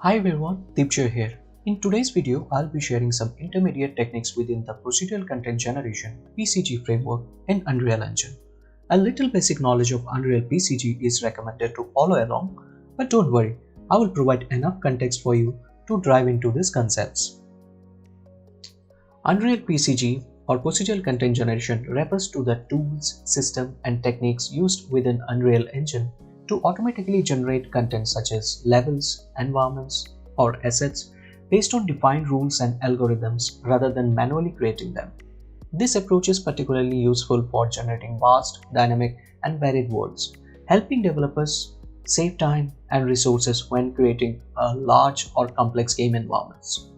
Hi everyone, DIPJOY here. In today's video, I'll be sharing some intermediate techniques within the Procedural Content Generation (PCG) framework in Unreal Engine. A little basic knowledge of Unreal PCG is recommended to follow along, but don't worry, I will provide enough context for you to dive into these concepts. Unreal PCG or Procedural Content Generation refers to the tools, system, and techniques used within Unreal Engine to automatically generate content such as levels, environments, or assets based on defined rules and algorithms rather than manually creating them. This approach is particularly useful for generating vast, dynamic, and varied worlds, helping developers save time and resources when creating large or complex game environments.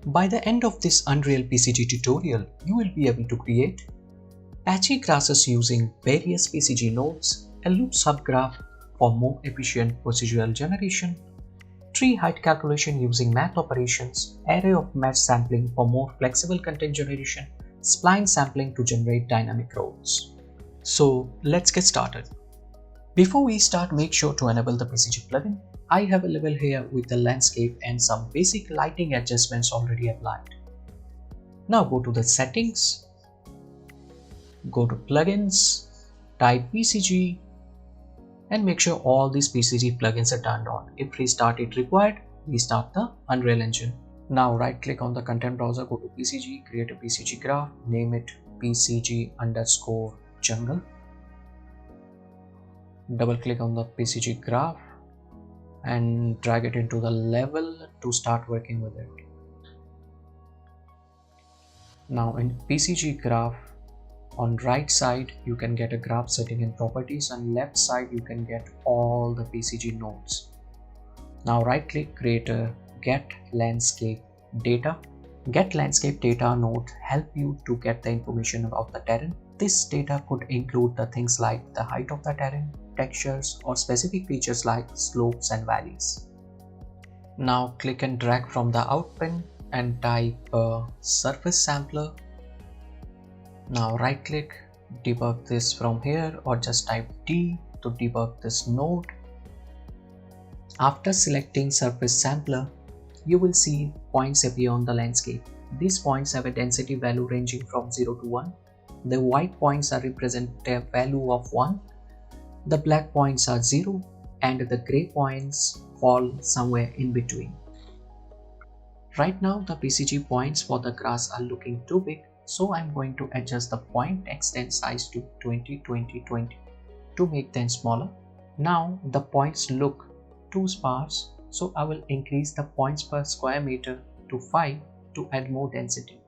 By the end of this Unreal PCG tutorial, you will be able to create patchy grasses using various PCG nodes, a loop subgraph for more efficient procedural generation, tree height calculation using math operations, array of mesh sampling for more flexible content generation, spline sampling to generate dynamic roles. So let's get started. Before we start, make sure to enable the PCG plugin. I have a level here with the landscape and some basic lighting adjustments already applied. Now go to the settings, go to plugins, type PCG, and make sure all these PCG plugins are turned on. If restart is required, restart the Unreal Engine. Now right click on the content browser, go to PCG, create a PCG graph, name it PCG_jungle. Double click on the PCG graph and drag it into the level to start working with it. Now in PCG graph, on right side you can get a graph setting and properties, and left side you can get all the PCG nodes. Now right click, create a get landscape data. Get landscape data node help you to get the information about the terrain. This data could include the things like the height of the terrain, textures, or specific features like slopes and valleys. Now click and drag from the out pin and type surface sampler. Now right click, debug this from here, or just type D to debug this node. After selecting surface sampler, you will see points appear on the landscape. These points have a density value ranging from 0 to 1. The white points are represent a value of 1. The black points are 0 and the gray points fall somewhere in between. Right now the PCG points for the grass are looking too big, so I'm going to adjust the point extent size to 20, 20, 20 to make them smaller. Now the points look too sparse, so I will increase the points per square meter to 5 to add more density.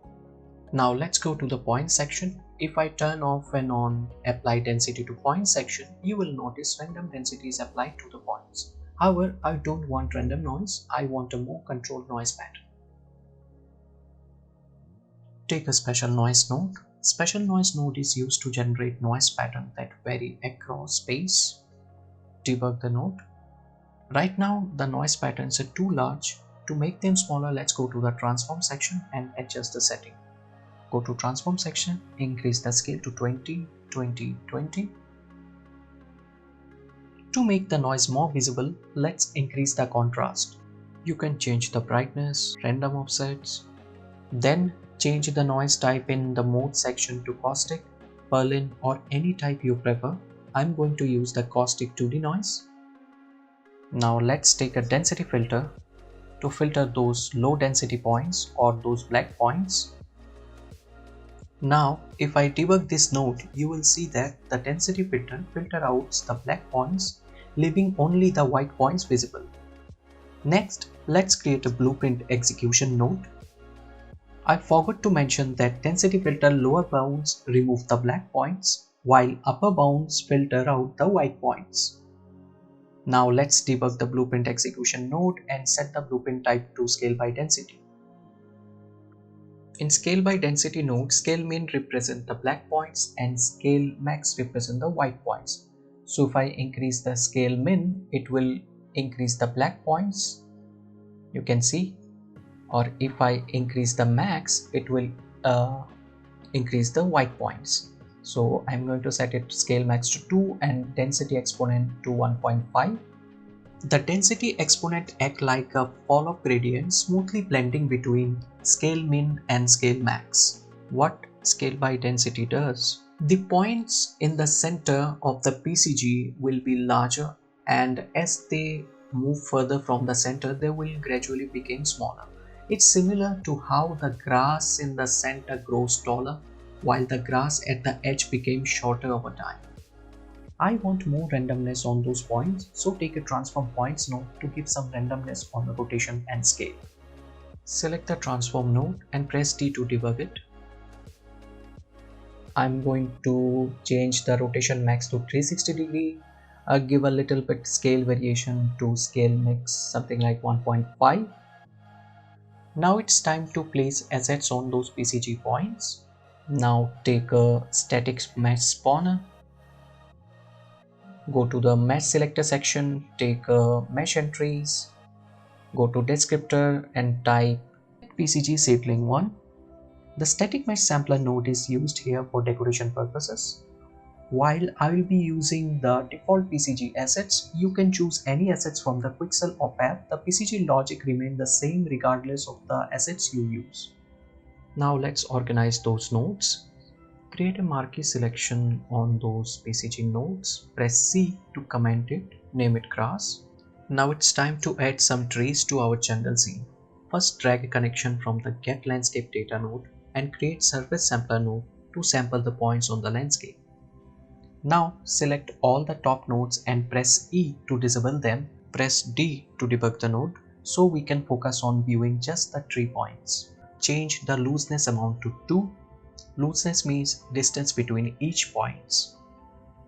Now let's go to the point section. If I turn off and on apply density to point section, you will notice random density is applied to the points. However, I don't want random noise, I want a more controlled noise pattern. Take a special noise node. Special noise node is used to generate noise patterns that vary across space. Debug the node. Right now the noise patterns are too large. To make them smaller, let's go to the transform section and adjust the setting. Go to transform section, increase the scale to 20, 20, 20. To make the noise more visible, let's increase the contrast. You can change the brightness, random offsets, then change the noise type in the mode section to caustic, Berlin, or any type you prefer. I'm going to use the caustic 2D noise. Now let's take a density filter to filter those low density points or those black points. Now if I debug this node, you will see that the density filter out the black points, leaving only the white points visible. Next, let's create a blueprint execution node. I forgot to mention that density filter lower bounds remove the black points, while upper bounds filter out the white points. Now let's debug the blueprint execution node and set the blueprint type to scale by density. In scale by density node, scale min represent the black points and scale max represent the white points. So if I increase the scale min, it will increase the black points, you can see, or if I increase the max, it will increase the white points. So I'm going to set it scale max to 2 and density exponent to 1.5. The density exponent acts like a fall-off gradient, smoothly blending between scale min and scale max. What scale by density does? The points in the center of the PCG will be larger, and as they move further from the center, they will gradually become smaller. It's similar to how the grass in the center grows taller, while the grass at the edge became shorter over time. I want more randomness on those points, so take a transform points node to give some randomness on the rotation and scale. Select the transform node and press D to debug it. I'm going to change the rotation max to 360 degree, give a little bit scale variation to scale mix, something like 1.5. Now it's time to place assets on those PCG points. Now take a static mesh spawner. Go to the mesh selector section, take mesh entries, go to descriptor and type PCG seedling 1. The static mesh sampler node is used here for decoration purposes. While I will be using the default PCG assets, you can choose any assets from the Quixel or path. The PCG logic remains the same regardless of the assets you use. Now let's organize those nodes. Create a marquee selection on those PCG nodes. Press C to comment it, name it grass. Now it's time to add some trees to our jungle scene. First drag a connection from the get landscape data node and create surface sampler node to sample the points on the landscape. Now select all the top nodes and press E to disable them. Press D to debug the node so we can focus on viewing just the tree points. Change the looseness amount to 2. Looseness means distance between each points.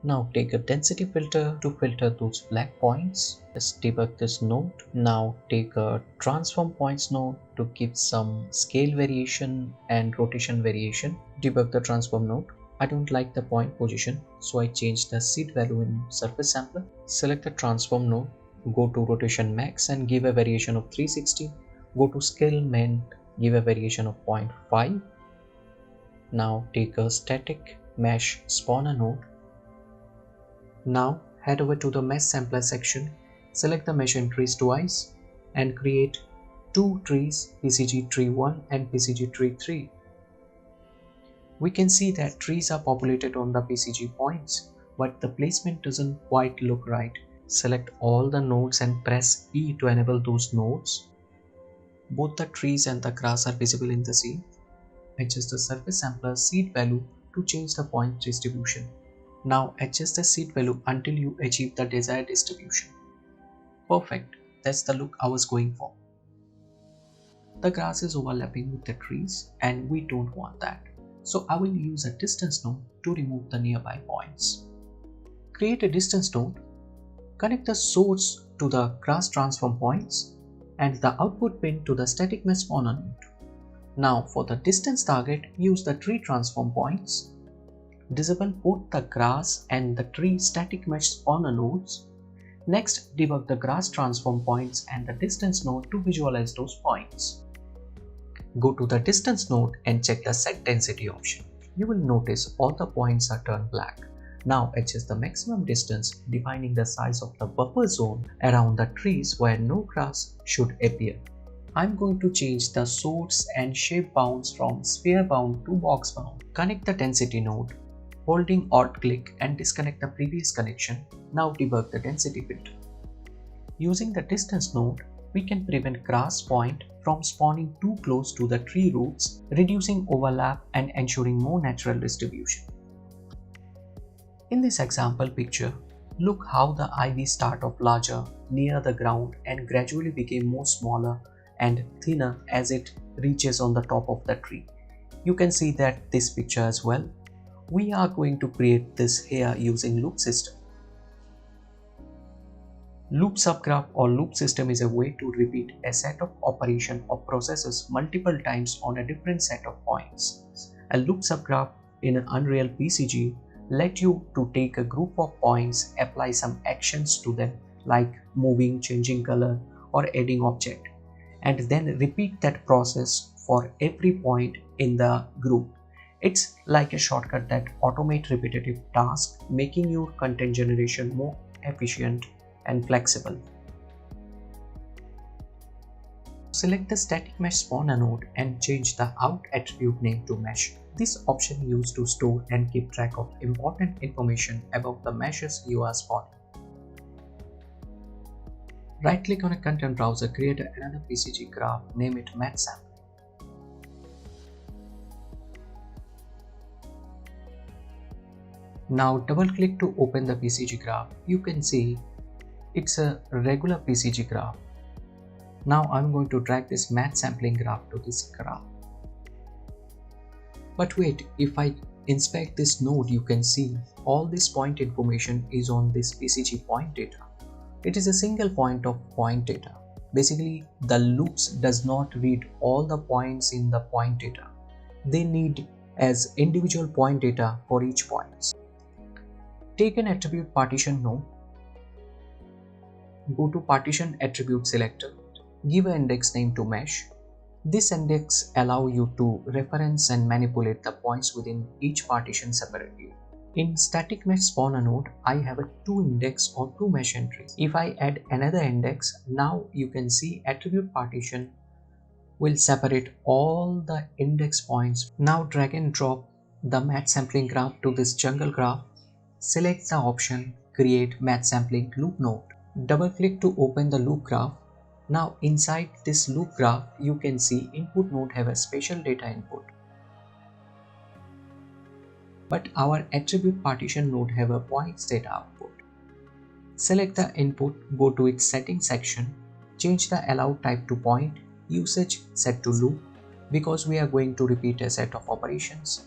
Now take a density filter to filter those black points. Just debug this node. Now take a transform points node to give some scale variation and rotation variation. Debug the transform node. I don't like the point position, so I change the seed value in surface sampler. Select the transform node. Go to rotation max and give a variation of 360. Go to scale min, give a variation of 0.5. Now take a static mesh spawner node. Now head over to the mesh sampler section, select the mesh entries twice and create 2 trees, PCG tree 1 and PCG tree 3. We can see that trees are populated on the PCG points, but the placement doesn't quite look right. Select all the nodes and press E to enable those nodes. Both the trees and the grass are visible in the scene. Adjust the surface sampler seed value to change the point distribution. Now adjust the seed value until you achieve the desired distribution. Perfect, that's the look I was going for. The grass is overlapping with the trees and we don't want that. So I will use a distance node to remove the nearby points. Create a distance node, connect the source to the grass transform points and the output pin to the static mesh spawner node. Now for the distance target, use the tree transform points. Disable both the grass and the tree static mesh spawner nodes. Next, debug the grass transform points and the distance node to visualize those points. Go to the distance node and check the set density option. You will notice all the points are turned black. Now adjust the maximum distance, defining the size of the buffer zone around the trees where no grass should appear. I'm going to change the source and shape bounds from sphere bound to box bound. Connect the density node, holding Alt click and disconnect the previous connection. Now debug the density filter. Using the distance node, we can prevent grass point from spawning too close to the tree roots, reducing overlap and ensuring more natural distribution. In this example picture, look how the ivy started off larger near the ground and gradually became more smaller and thinner as it reaches on the top of the tree. You can see that this picture as well. We are going to create this here using loop system. Loop subgraph or loop system is a way to repeat a set of operation or processes multiple times on a different set of points. A loop subgraph in an Unreal PCG let you to take a group of points, apply some actions to them like moving, changing color or adding object, and then repeat that process for every point in the group. It's like a shortcut that automates repetitive tasks, making your content generation more efficient and flexible. select the static mesh spawner node and change the out attribute name to mesh. This option is used to store and keep track of important information about the meshes you are spawning. Right click on a content browser, create another PCG graph, name it match sample. Now double click to open the PCG graph. You can see it's a regular PCG graph. Now I'm going to drag this match sampling graph to this graph. But wait, if I inspect this node, you can see all this point information is on this PCG point data. It is a single point of point data. Basically, the loops does not read all the points in the point data. They need as individual point data for each point. Take an attribute partition node. Go to partition attribute selector. Give an index name to mesh. This index allows you to reference and manipulate the points within each partition separately. In static mesh spawner node, I have a 2 index or 2 mesh entries. If I add another index, now you can see attribute partition will separate all the index points. Now drag and drop the match sampling graph to this jungle graph. Select the option create match sampling loop node. Double click to open the loop graph. Now inside this loop graph, you can see input node have a special data input. But our attribute partition node have a points data output. Select the input, go to its settings section, change the allowed type to point, usage set to loop because we are going to repeat a set of operations.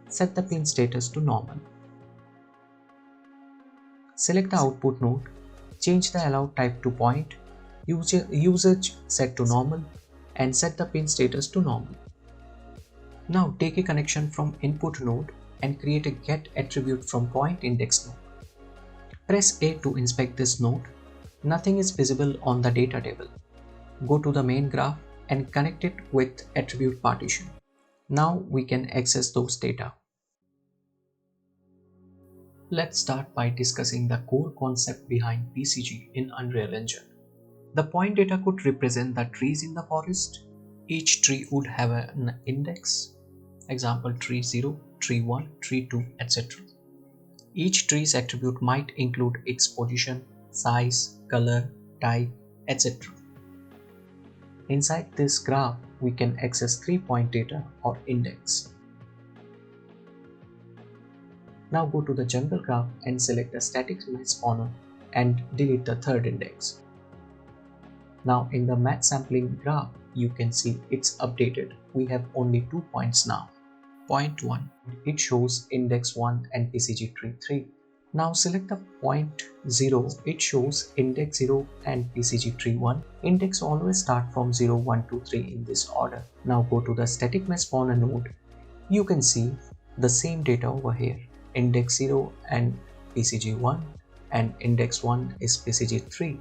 Set the pin status to normal. Select the output node, change the allowed type to point, usage set to normal and set the pin status to normal. Now take a connection from input node and create a get attribute from point index node. Press A to inspect this node. Nothing is visible on the data table. Go to the main graph and connect it with attribute partition. Now we can access those data. Let's start by discussing the core concept behind PCG in Unreal Engine. The point data could represent the trees in the forest. Each tree would have an index. Example tree 0, tree 1, tree 2, etc. Each tree's attribute might include its position, size, color, type, etc. Inside this graph, we can access 3 point data or index. Now go to the jungle graph and select the static mesh spawner and delete the third index. Now in the match sampling graph, you can see it's updated. We have only 2 points now. Point 1, it shows index 1 and PCG tree 3. Now select the point 0, it shows index 0 and PCG tree 1. Index always start from 0, 1, 2, 3 in this order. Now go to the static mesh spawner node. You can see the same data over here. Index 0 and PCG 1 and index 1 is PCG 3.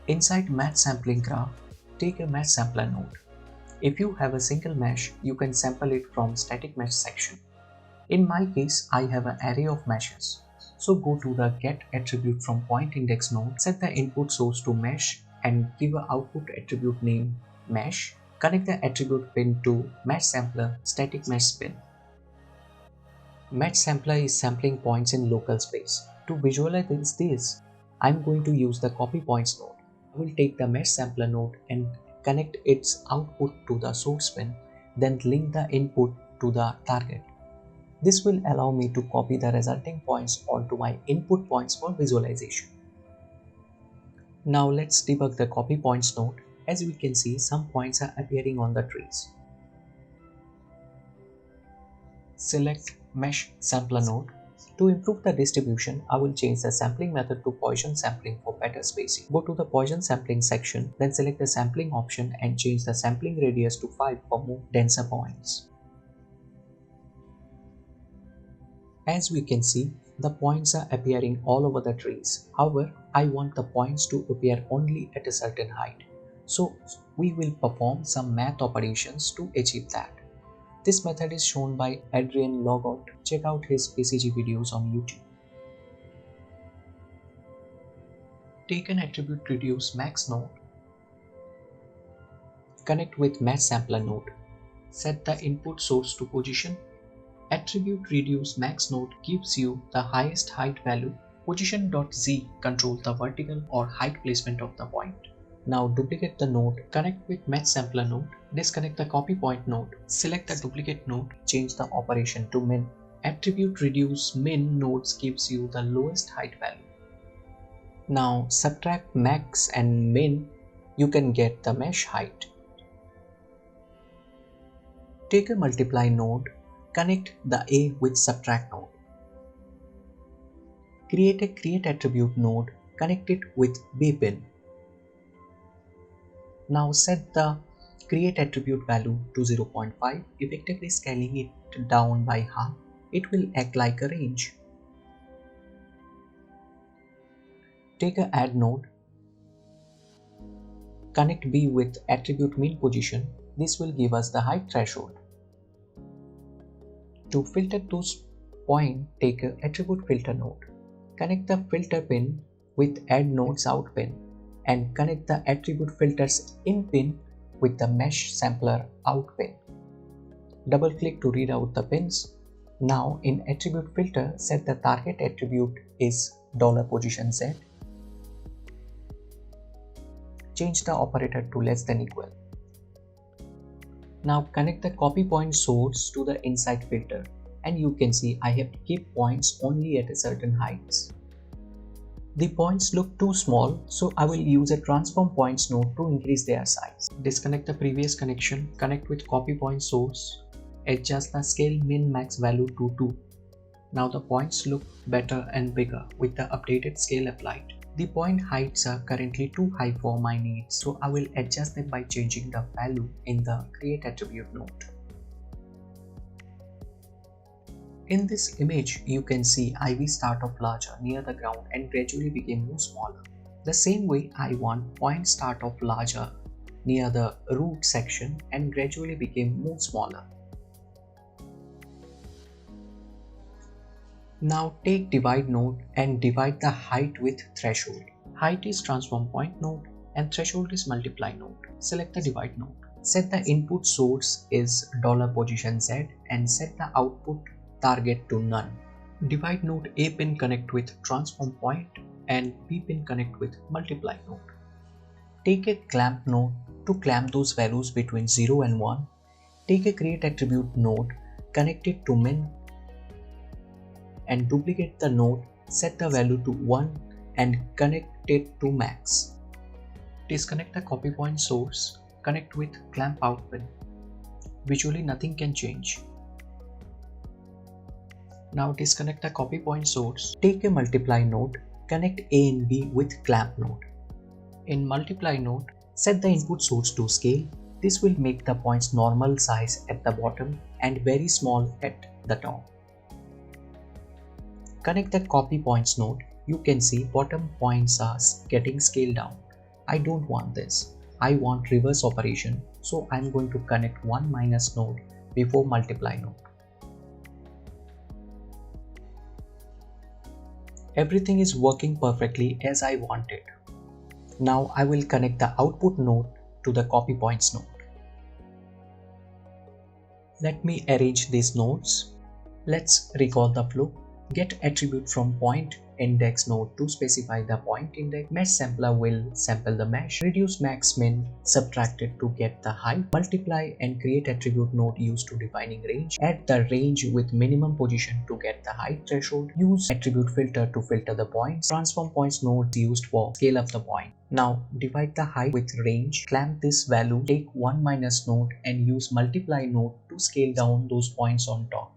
Inside match sampling graph, take a match sampler node. If you have a single mesh, you can sample it from static mesh section. In my case, I have an array of meshes. So go to the get attribute from point index node, set the input source to mesh and give an output attribute name mesh. Connect the attribute pin to match sampler static mesh pin. Match sampler is sampling points in local space. To visualize this, I'm going to use the copy points node. I will take the mesh sampler node and connect its output to the source pin, then link the input to the target. This will allow me to copy the resulting points onto my input points for visualization. Now let's debug the copy points node. As we can see, some points are appearing on the trees. Select mesh sampler node. To improve the distribution, I will change the sampling method to Poisson sampling for better spacing. Go to the Poisson sampling section, then select the sampling option and change the sampling radius to 5 for more denser points. As we can see, the points are appearing all over the trees. However, I want the points to appear only at a certain height. So we will perform some math operations to achieve that. This method is shown by Adrian Logot. Check out his PCG videos on YouTube. Take an attribute reduce max node. Connect with match sampler node. Set the input source to position. Attribute reduce max node gives you the highest height value. Position.z controls the vertical or height placement of the point. Now duplicate the node, connect with match sampler node, disconnect the copy point node, select the duplicate node, change the operation to min. Attribute reduce min nodes gives you the lowest height value. Now subtract max and min, you can get the mesh height. Take a multiply node, connect the A with subtract node. Create a create attribute node, connect it with B pin. Now set the create attribute value to 0.5, effectively scaling it down by half. It will act like a range. Take a add node, connect B with attribute min position. This will give us the height threshold. To filter those points, take a attribute filter node. Connect the filter pin with add nodes out pin and connect the attribute filters in pin with the mesh sampler out pin. Double click to read out the pins. Now in attribute filter, set the target attribute is $position_z. Change the operator to less than equal. Now connect the copy point source to the inside filter, and you can see I have to keep points only at a certain heights. The points look too small, so I will use a transform points node to increase their size. Disconnect the previous connection, connect with copy point source, adjust the scale min max value to 2. Now the points look better and bigger with the updated scale applied. The point heights are currently too high for my needs, so I will adjust them by changing the value in the create attribute node. In this image, you can see IV start off larger near the ground and gradually became more smaller. The same way I want point start off larger near the root section and gradually became more smaller. Now take divide node and divide the height with threshold. Height is transform point node and threshold is multiply node. Select the divide node. Set the input source is $position_z and set the output target to none. Divide node A pin connect with transform point and B pin connect with multiply node. Take a clamp node to clamp those values between 0 and 1. Take a create attribute node, connect it to min and duplicate the node, set the value to 1 and connect it to max. Disconnect the copy point source, connect with clamp out pin. Visually nothing can change. Now disconnect the copy point source, take a multiply node, connect A and B with clamp node. In multiply node, set the input source to scale. This will make the points normal size at the bottom and very small at the top. Connect the copy points node. You can see bottom points are getting scaled down. I don't want this. I want reverse operation, so I'm going to connect one minus node before multiply node. Everything is working perfectly as I wanted. Now I will connect the output node to the copy points node. Let me arrange these nodes. Let's recall the flow. Get attribute from point index node to specify the point index. Mesh sampler will sample the mesh. Reduce max min subtracted to get the height. Multiply and create attribute node used to defining range. Add the range with minimum position to get the height threshold. Use attribute filter to filter the points. Transform points node used for scale up the point. Now divide the height with range. Clamp this value. Take one minus node and use multiply node to scale down those points on top.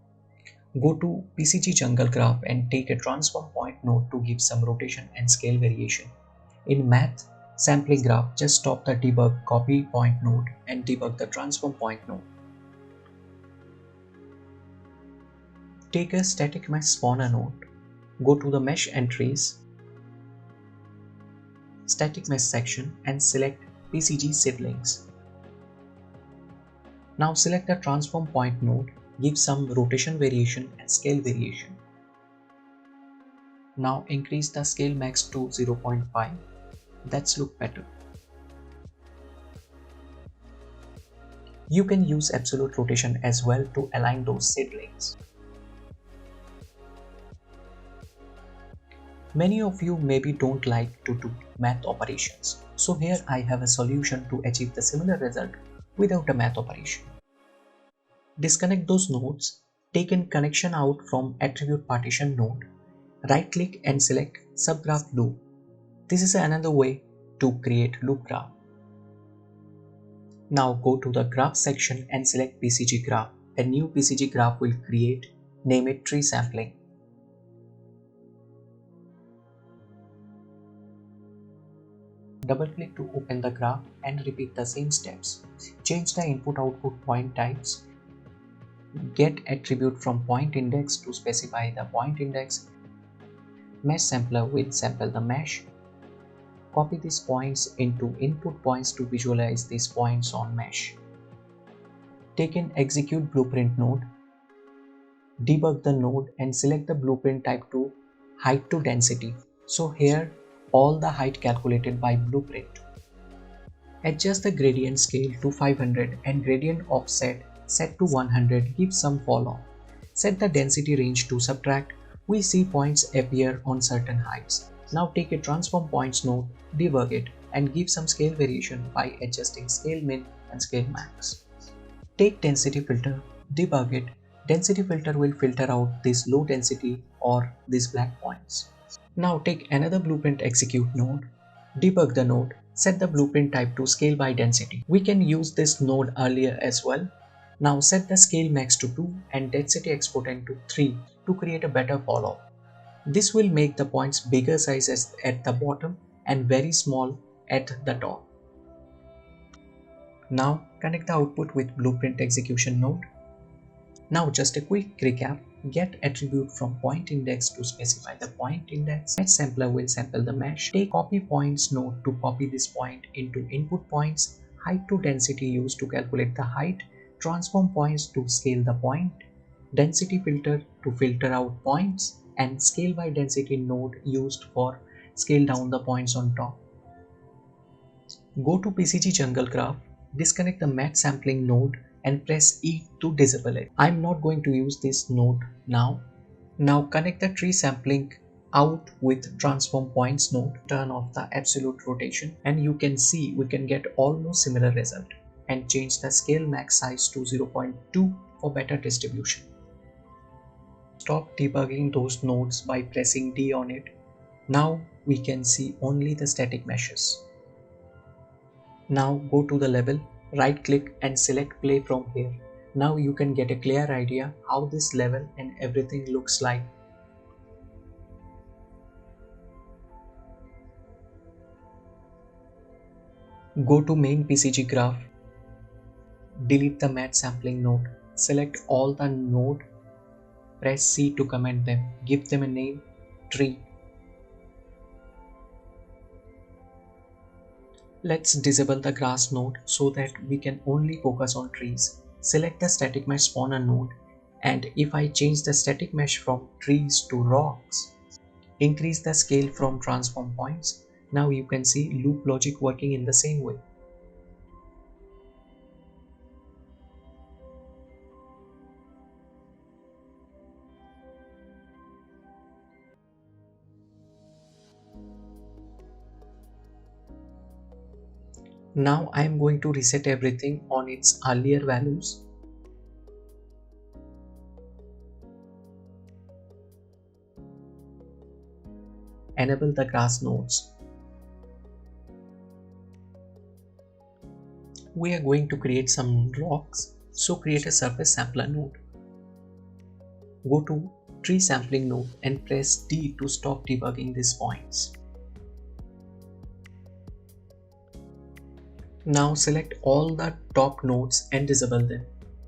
Go to PCG jungle graph and take a transform point node to give some rotation and scale variation. In math sampling graph, just stop the debug copy point node and debug the transform point node. Take a static mesh spawner node. Go to the mesh entries, static mesh section and select PCG seedlings. Now select the transform point node. Give some rotation variation and scale variation. Now increase the scale max to 0.5. That's look better. You can use absolute rotation as well to align those seedlings. Many of you maybe don't like to do math operations, so here I have a solution to achieve the similar result without a math operation. Disconnect those nodes, take in connection out from attribute partition node, right click and select subgraph loop. This is another way to create loop graph. Now go to the graph section and select PCG graph. A new PCG graph will create, name it tree sampling. Double click to open the graph and repeat the same steps. Change the input output point types. Get attribute from point index to specify the point index. Mesh sampler will sample the mesh. Copy these points into input points to visualize these points on mesh. Take in execute blueprint node. Debug the node and select the blueprint type to height to density. So here all the height calculated by blueprint. Adjust the gradient scale to 500 and gradient offset set to 100, give some fall off. Set the density range to subtract. We see points appear on certain heights. Now take a transform points node, debug it and give some scale variation by adjusting scale min and scale max. Take density filter, debug it. Density filter will filter out this low density or these black points. Now take another blueprint execute node, debug the node, set the blueprint type to scale by density. We can use this node earlier as well. Now set the scale max to 2 and density exponent to 3 to create a better follow. This will make the points bigger sizes at the bottom and very small at the top. Now connect the output with blueprint execution node. Now just a quick recap. Get attribute from point index to specify the point index. Mesh sampler will sample the mesh. Take copy points node to copy this point into input points. Height to density used to calculate the height. Transform points to scale the point. Density filter to filter out points. And scale by density node used for scale down the points on top. Go to PCG jungle graph. Disconnect the match sampling node and press E to disable it. I'm not going to use this node now. Now connect the tree sampling out with transform points node. Turn off the absolute rotation and you can see we can get almost similar result. And change the scale max size to 0.2 for better distribution. Stop debugging those nodes by pressing D on it. Now we can see only the static meshes. Now go to the level, right click and select play from here. Now you can get a clear idea how this level and everything looks like. Go to main PCG graph, delete the match sampling node, select all the node, press C to comment them, give them a name, tree. Let's disable the grass node so that we can only focus on trees. Select the static mesh spawner node, and if I change the static mesh from trees to rocks, increase the scale from transform points, now you can see loop logic working in the same way. Now I am going to reset everything on its earlier values. Enable the grass nodes. We are going to create some rocks, so create a surface sampler node. Go to tree sampling node and press D to stop debugging these points. Now select all the top nodes and disable them.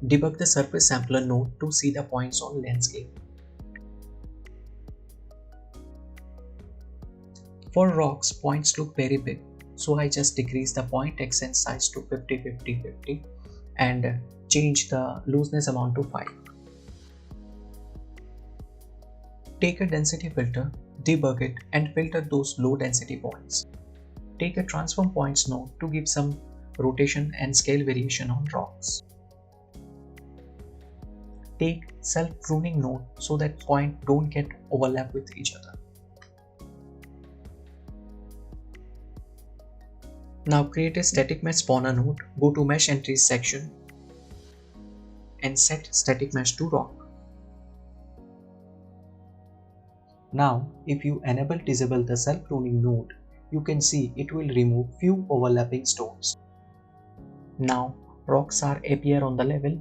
Debug the surface sampler node to see the points on landscape. For rocks, points look very big, so I just decrease the point extent size to 50-50-50 and change the looseness amount to 5. Take a density filter, debug it and filter those low density points. take a transform points node to give some rotation and scale variation on rocks. Take self pruning node so that points don't get overlap with each other. Now create a static mesh spawner node, go to mesh entries section and set static mesh to rock. Now if you disable the self pruning node, you can see it will remove few overlapping stones. Now rocks appear on the level.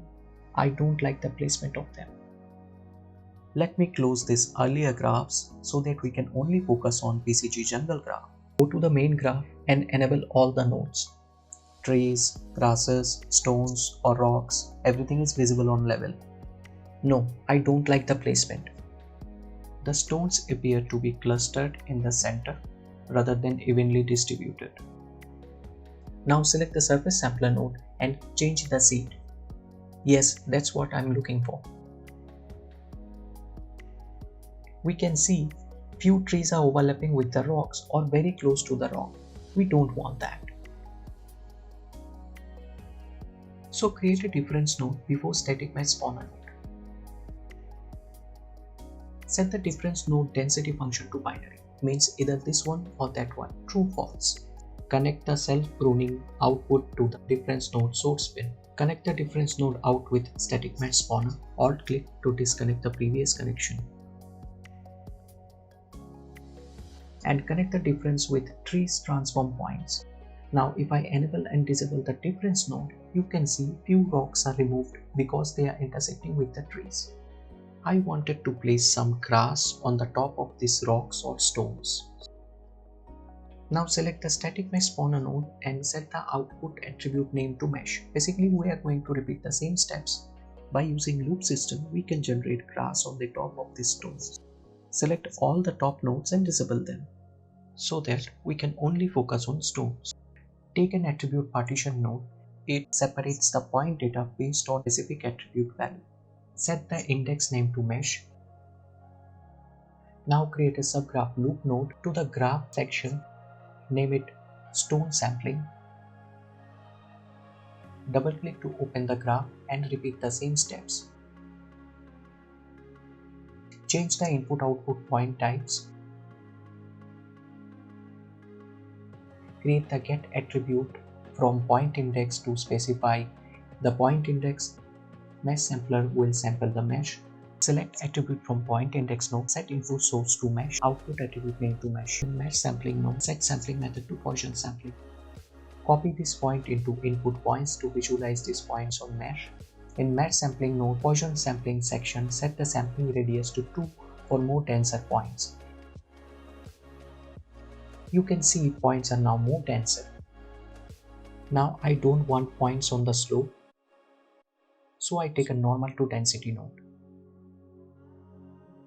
I don't like the placement of them. Let me close this earlier graphs so that we can only focus on PCG jungle graph. Go to the main graph and enable all the nodes. Trees, grasses, stones or rocks, everything is visible on level. No, I don't like the placement. The stones appear to be clustered in the center rather than evenly distributed. Now select the surface sampler node and change the seed. Yes, that's what I'm looking for. We can see few trees are overlapping with the rocks or very close to the rock. We don't want that. So create a difference node before static mesh spawner node. Set the difference node density function to binary, means either this one or that one, true false. Connect the self pruning output to the difference node source pin. Connect the difference node out with static mesh spawner. Alt click to disconnect the previous connection. And connect the difference with trees transform points. Now if I enable and disable the difference node, you can see few rocks are removed because they are intersecting with the trees. I wanted to place some grass on the top of these rocks or stones. Now select the static mesh spawner node and set the output attribute name to mesh. Basically we are going to repeat the same steps. By using loop system, we can generate grass on the top of these stones. Select all the top nodes and disable them so that we can only focus on stones. Take an attribute partition node. It separates the point data based on specific attribute value. Set the index name to mesh. Now create a subgraph loop node to the graph section. Name it stone sampling. Double click to open the graph and repeat the same steps. Change the input-output point types. Create the get attribute from point index to specify the point index. Mesh sampler will sample the mesh. Select attribute from point index node. Set input source to mesh. Output attribute name to mesh. In mesh sampling node, set sampling method to Gaussian sampling. Copy this point into input points to visualize these points on mesh. In mesh sampling node, Gaussian sampling section, set the sampling radius to 2 for more denser points. You can see points are now more denser. Now I don't want points on the slope, so I take a normal to density node.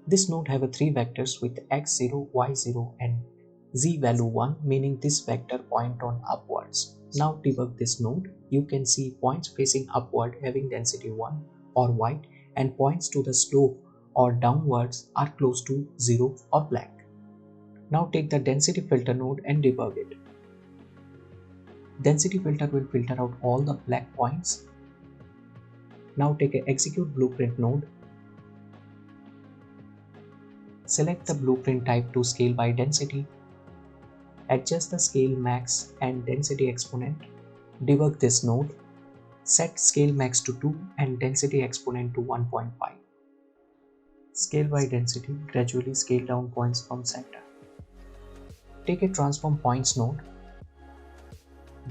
This node have 3 vectors with x0, y0 and z value 1, meaning this vector point on upwards. Now debug this node. You can see points facing upward having density 1 or white, and points to the slope or downwards are close to 0 or black. Now take the density filter node and debug it. Density filter will filter out all the black points. Now take a execute blueprint node. Select the blueprint type to scale by density. Adjust the scale max and density exponent. Debug this node. Set scale max to 2 and density exponent to 1.5. Scale by density, gradually scale down points from center. Take a transform points node.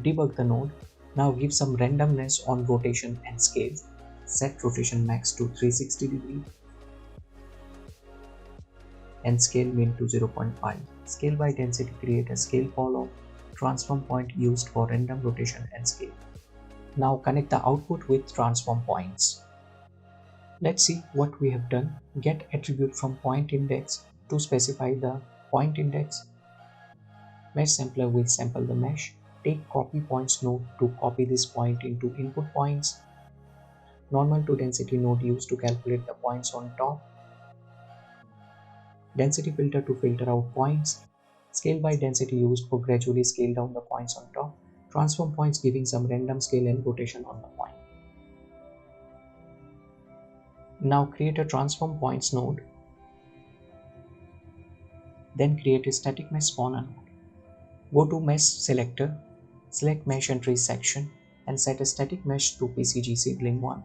Debug the node. Now give some randomness on rotation and scale. Set rotation max to 360 degree and scale min to 0.5. Scale by density, create a scale follow transform point used for random rotation and scale. Now connect the output with transform points. Let's see what we have done. Get attribute from point index to specify the point index. Mesh sampler will sample the mesh. Take copy points node to copy this point into input points. Normal to density node used to calculate the points on top. Density filter to filter out points. Scale by density used for gradually scale down the points on top. Transform points giving some random scale and rotation on the point. Now create a transform points node. Then create a static mesh spawner node. Go to mesh selector, select mesh entry section and set a static mesh to PCG seedling 1.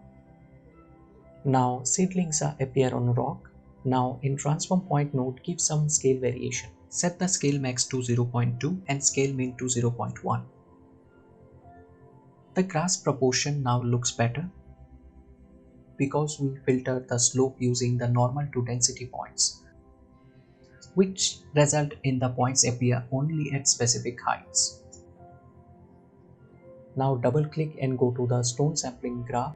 Now seedlings appear on rock. Now in transform point node give some scale variation. Set the scale max to 0.2 and scale min to 0.1. The grass proportion now looks better because we filter the slope using the normal to density points, which result in the points appear only at specific heights. Now double click and go to the stone sampling graph.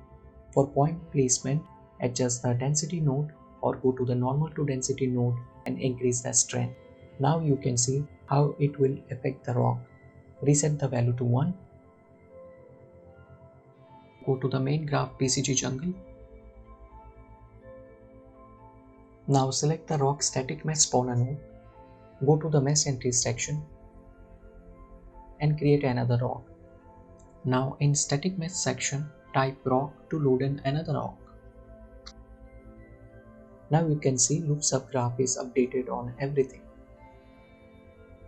For point placement, adjust the density node or go to the normal to density node and increase the strength. Now you can see how it will affect the rock. Reset the value to 1. Go to the main graph PCG jungle. Now select the rock static mesh spawner node. Go to the mesh entry section and create another rock. Now in static mesh section, type rock to load in another rock. Now you can see loop subgraph is updated on everything.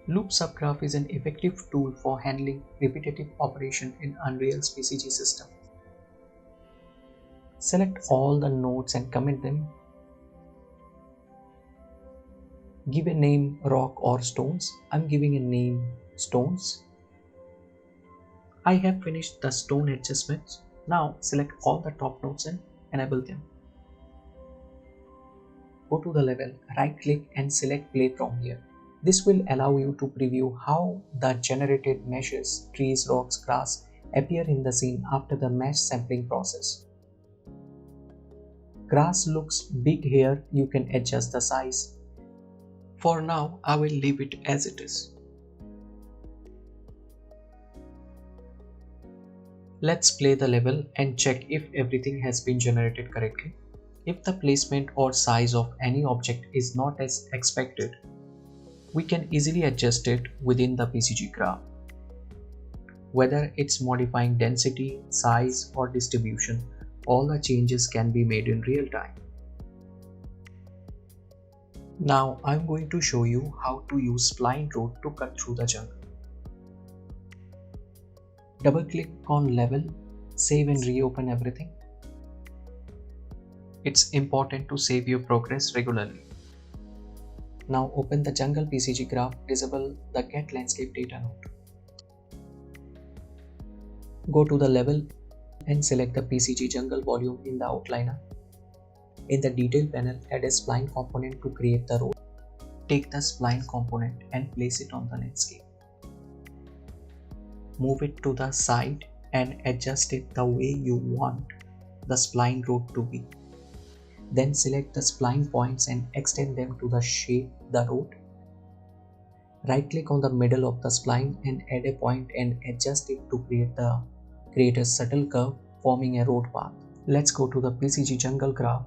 Loop subgraph is an effective tool for handling repetitive operation in Unreal's PCG system. Select all the nodes and commit them. Give a name rock or stones. I'm giving a name stones. I have finished the stone adjustments. Now select all the top nodes and enable them. Go to the level, right click and select play from here. This will allow you to preview how the generated meshes, trees, rocks, grass appear in the scene after the mesh sampling process. Grass looks big here, you can adjust the size. For now, I will leave it as it is. Let's play the level and check if everything has been generated correctly. If the placement or size of any object is not as expected, we can easily adjust it within the PCG graph. Whether it's modifying density, size or distribution, all the changes can be made in real time. Now I'm going to show you how to use Spline road to cut through the jungle. Double click on level, save and reopen everything. It's important to save your progress regularly. Now open the jungle PCG graph, disable the get landscape data node. Go to the level and select the PCG jungle volume in the outliner. In the detail panel, add a spline component to create the road. Take the spline component and place it on the landscape. Move it to the side and adjust it the way you want the spline road to be. Then select the spline points and extend them to the shape the road. Right click on the middle of the spline and add a point and adjust it to create a subtle curve forming a road path. Let's go to the PCG jungle graph.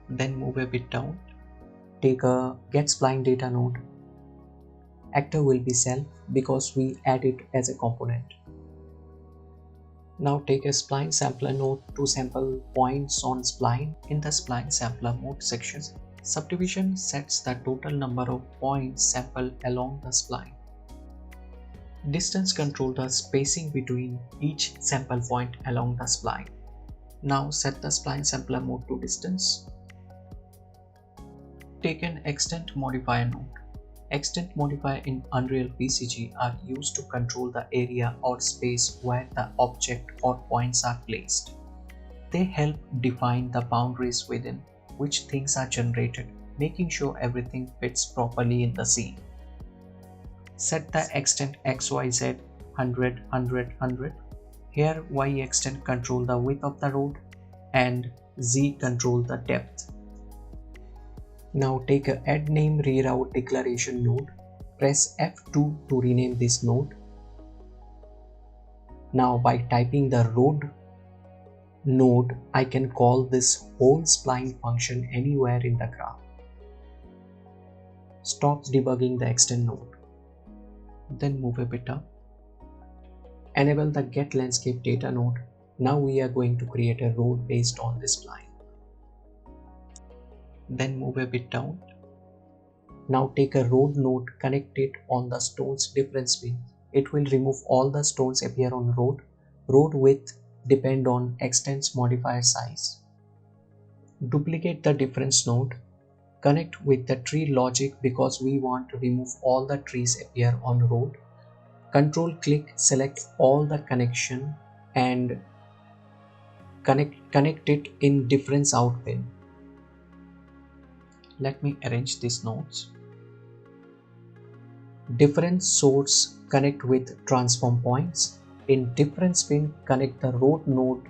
Then move a bit down. Take a get spline data node. Actor will be self because we add it as a component. Now take a spline sampler node to sample points on spline. In the spline sampler mode section, subdivision sets the total number of points sampled along the spline. Distance control the spacing between each sample point along the spline. Now set the spline sampler mode to distance. Take an extent modifier node. Extent modifier in Unreal PCG are used to control the area or space where the object or points are placed. They help define the boundaries within which things are generated, making sure everything fits properly in the scene. Set the extent XYZ 100, 100, 100. Here Y extent control the width of the road and Z control the depth. Now take a add name reroute declaration node. Press F2 to rename this node. Now by typing the road node, I can call this whole spline function anywhere in the graph. Stops debugging the extend node. then move a bit up. Enable the Get Landscape Data node. Now we are going to create a road based on this spline. Then move a bit down. Now take a road node, connect it on the stones difference bin. It will remove all the stones appear on road. Road width depend on extents modifier size. Duplicate the difference node. Connect with the tree logic because we want to remove all the trees appear on road. Control click, select all the connection and connect it in difference out pin. Let me arrange these nodes. Difference source connect with transform points. In difference pin connect the road node.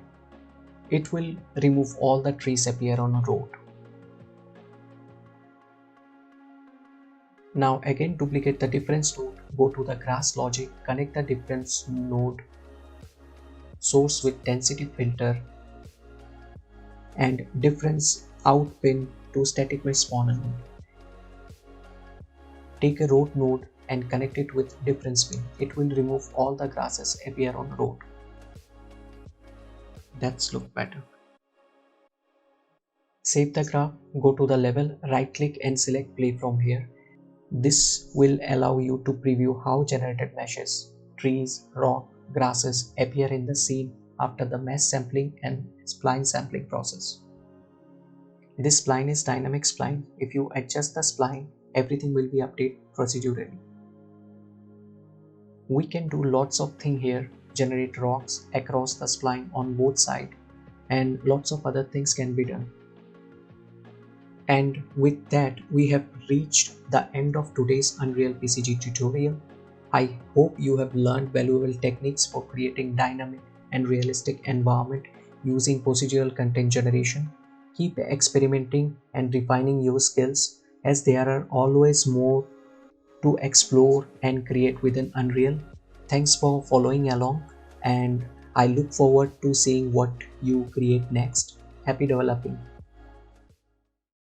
It will remove all the trees appear on a road. Now again duplicate the difference node, go to the grass logic, connect the difference node source with density filter and difference out pin to static mesh spawner node. Take a road node and connect it with difference pin. It will remove all the grasses appear on road. That's look better. Save the graph, go to the level, right click and select play from here. This will allow you to preview how generated meshes, trees, rock, grasses appear in the scene after the mesh sampling and spline sampling process. This spline is dynamic spline. If you adjust the spline, everything will be updated procedurally. We can do lots of things here, generate rocks across the spline on both sides, and lots of other things can be done. And with that, we have reached the end of today's Unreal PCG tutorial. I hope you have learned valuable techniques for creating dynamic and realistic environment using procedural content generation. Keep experimenting and refining your skills as there are always more to explore and create within Unreal. Thanks for following along and I look forward to seeing what you create next. Happy developing.